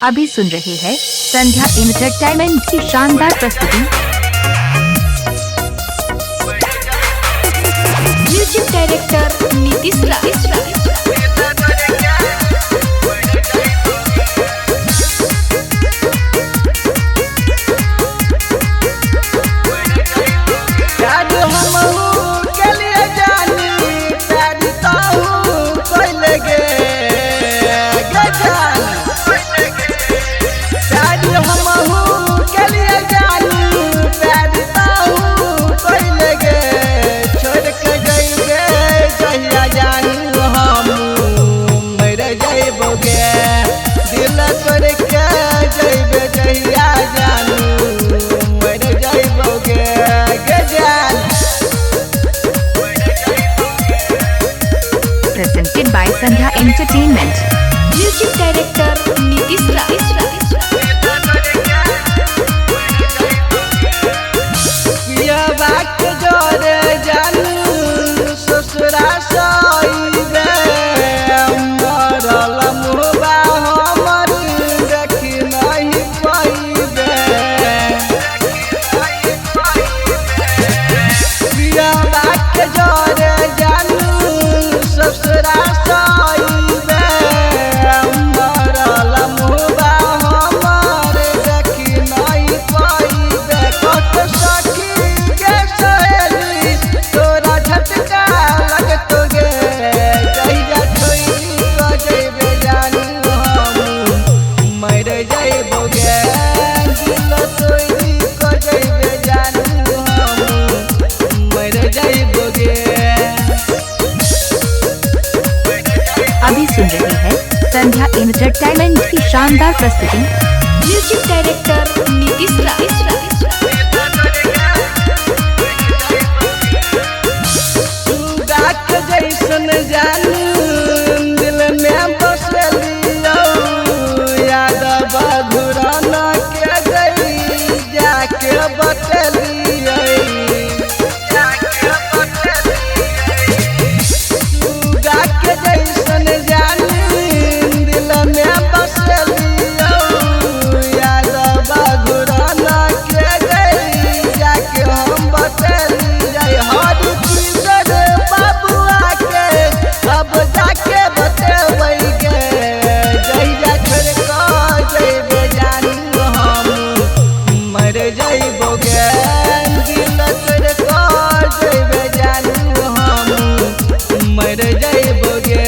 अभी सुन रहे हैं संध्या एंटरटेनमेंट की शानदार प्रस्तुति। Music director Nitish Raj. Presented by Sandhya Entertainment. Music director Nitish Raj. अभी सुन रहे हैं संध्या एंटरटेनमेंट की शानदार प्रस्तुति। Music director Nitish Raj. जैसन जानू दिल में बसलियो याद बधुराना के गई जाके बतलियो सुगा के जैसन जानू दिल में बसलियो याद बधुराना के गई जाके हम बतलियो हर चीज बाबुआ के अब जाके बतेबै गे जहिया छोड़ कऽ जइबे जानू हम मर जइबो गे दिल छोड़ कऽ जइबे जानू हम मर जइबो गे।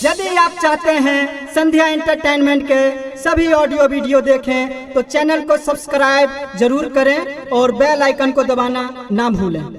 यदि आप चाहते हैं संध्या एंटरटेनमेंट के सभी ऑडियो वीडियो देखें तो चैनल को सब्सक्राइब जरूर करें और बेल आइकन को दबाना ना भूलें।